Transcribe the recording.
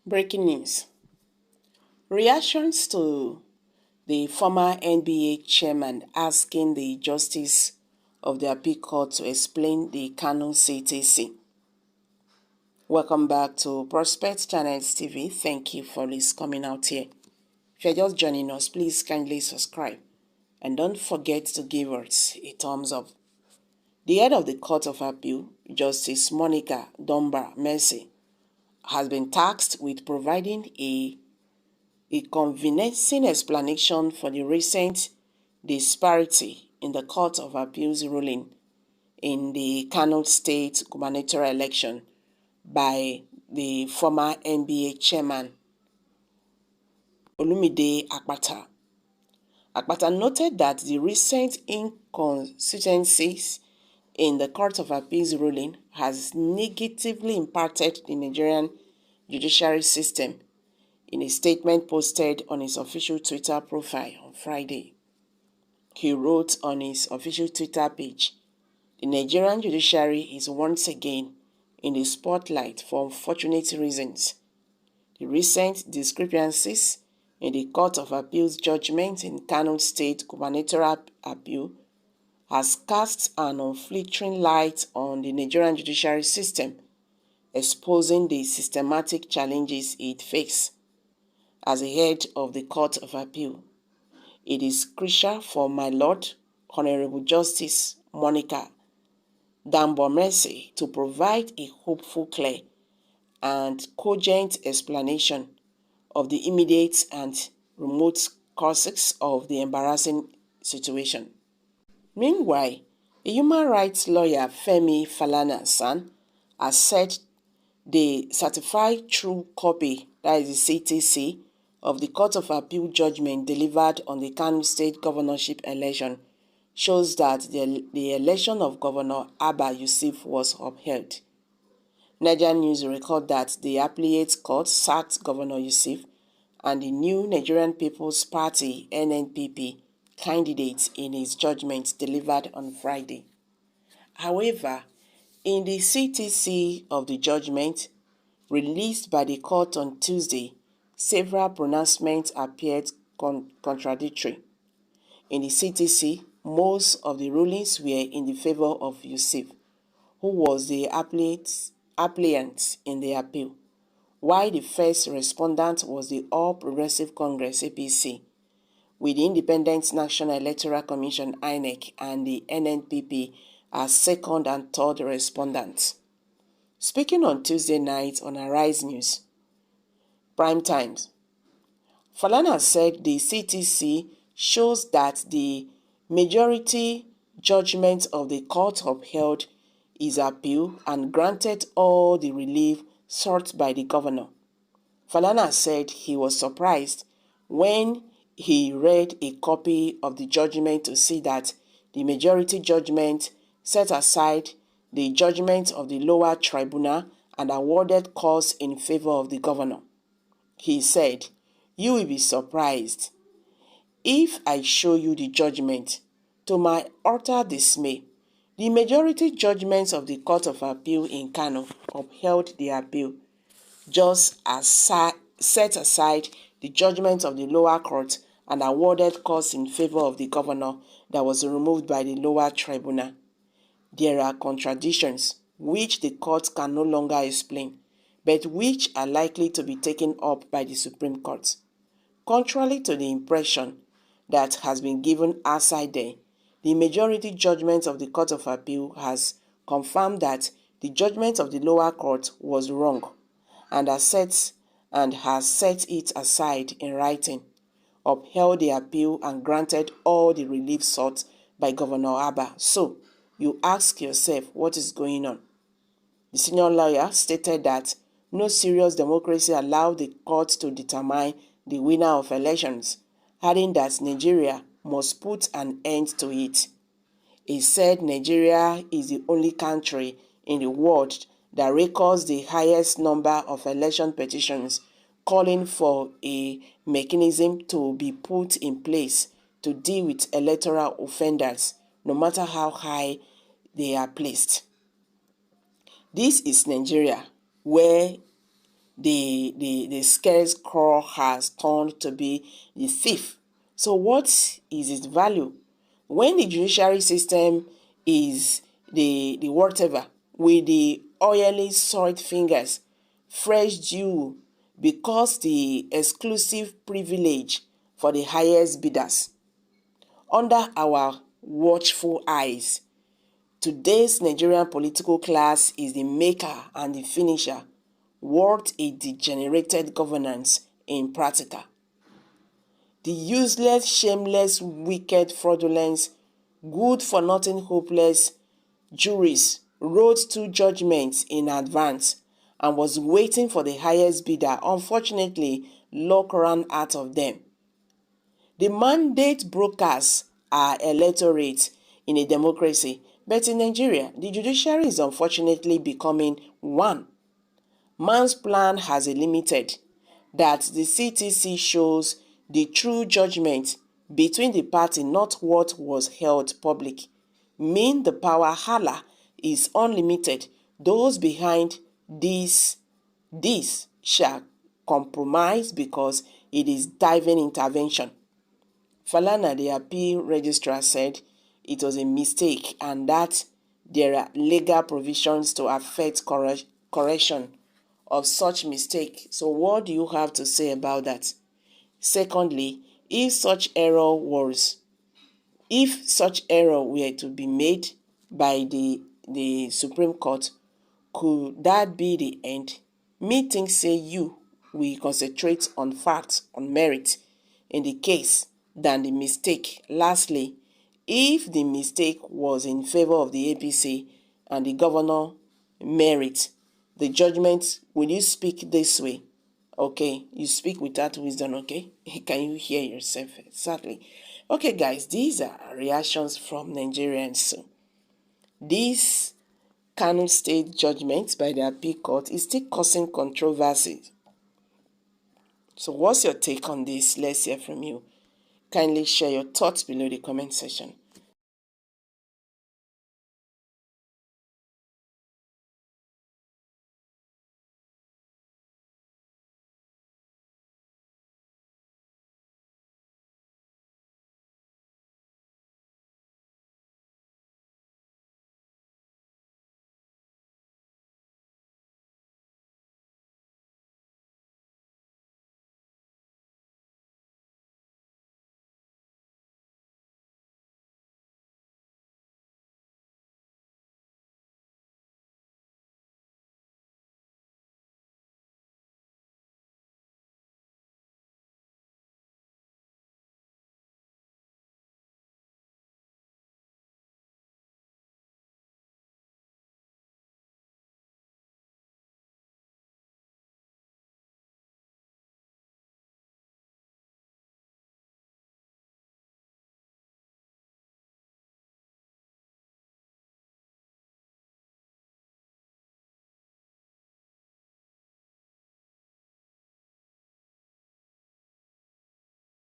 Breaking news. Reactions to the former NBA chairman asking the Justice of the Appeal Court to explain the Kano CTC. Welcome back to Prospect Channels TV. Thank you for coming out here. If you're just joining us, please kindly subscribe and don't forget to give us a thumbs up. The head of the Court of Appeal, Justice Monica Dunbar Mercy, has been tasked with providing a convincing explanation for the recent disparity in the Court of Appeal's ruling in the Kano State gubernatorial election by the former NBA chairman, Olumide Akpata. Akpata noted that the recent inconsistencies in the Court of Appeal's ruling has negatively impacted the Nigerian judiciary system in a statement posted on his official Twitter profile on Friday. He wrote on his official Twitter page, "The Nigerian judiciary is once again in the spotlight for unfortunate reasons. The recent discrepancies in the Court of Appeal's judgment in Kano State gubernatorial appeal has cast an unfiltering light on the Nigerian judiciary system, exposing the systematic challenges it faces. As the head of the Court of Appeal, it is crucial for my Lord, Honorable Justice Monica Dunbar Mercy, to provide a hopeful, clear, and cogent explanation of the immediate and remote causes of the embarrassing situation." Meanwhile, a human rights lawyer, Femi Falana-San, has said the certified true copy, that is the CTC, of the Court of Appeal judgment delivered on the Kano State governorship election shows that the election of Governor Abba Yusuf was upheld. Nigerian News record that the appellate court sacked Governor Yusuf and the new Nigerian People's Party (NNPP) candidate in his judgment delivered on Friday. However, in the CTC of the judgment released by the court on Tuesday, several pronouncements appeared contradictory. In the CTC, most of the rulings were in the favor of Yusuf, who was the applicant in the appeal, while the first respondent was the All Progressive Congress (APC), with the Independent National Electoral Commission (INEC) and the NNPP as second and third respondents. Speaking on Tuesday night on Arise News Prime Times, Falana said the CTC shows that the majority judgment of the court upheld his appeal and granted all the relief sought by the governor. Falana said he was surprised when he read a copy of the judgment to see that the majority judgment set aside the judgment of the lower tribunal and awarded cause in favor of the governor. He said, "You will be surprised if I show you the judgment. To my utter dismay, the majority judgments of the Court of Appeal in Kano upheld the appeal, just as set aside the judgment of the lower court and awarded cause in favor of the governor that was removed by the lower tribunal. There are contradictions which the court can no longer explain, but which are likely to be taken up by the Supreme Court. Contrary to the impression that has been given outside there, the majority judgment of the Court of Appeal has confirmed that the judgment of the lower court was wrong and has set it aside in writing, upheld the appeal and granted all the relief sought by Governor Abba. So, you ask yourself what is going on." The senior lawyer stated that no serious democracy allowed the court to determine the winner of elections, adding that Nigeria must put an end to it. He said Nigeria is the only country in the world that records the highest number of election petitions calling for a mechanism to be put in place to deal with electoral offenders, no matter how high they are placed. This is Nigeria, where the scarecrow has turned to be the thief. So what is its value? When the judiciary system is the whatever, with the oily soiled fingers, fresh dew, because the exclusive privilege for the highest bidders. Under our watchful eyes, today's Nigerian political class is the maker and the finisher. What a degenerated governance in practical. The useless, shameless, wicked, fraudulent, good-for-nothing, hopeless juries wrote 2 judgments in advance and was waiting for the highest bidder. Unfortunately, luck ran out of them. The mandate brokers are electorate in a democracy, but in Nigeria, the judiciary is unfortunately becoming one. Man's plan has a limited that the CTC shows the true judgment between the party, not what was held public. Mean the power hala is unlimited. Those behind this shall compromise because it is divine intervention. Falana, the appeal registrar, said it was a mistake and that there are legal provisions to affect correction of such mistake. So what do you have to say about that? Secondly, if such error were to be made by the Supreme Court, could that be the end? Me think say you will concentrate on facts, on merit in the case than the mistake. Lastly, if the mistake was in favor of the APC and the governor merit the judgment, will you speak this way? Okay, you speak with that wisdom, okay? Can you hear yourself? Exactly. Okay, guys, these are reactions from Nigerians. So, this Kano State judgment by the appeal court is still causing controversy. So, what's your take on this? Let's hear from you. Kindly share your thoughts below the comment section.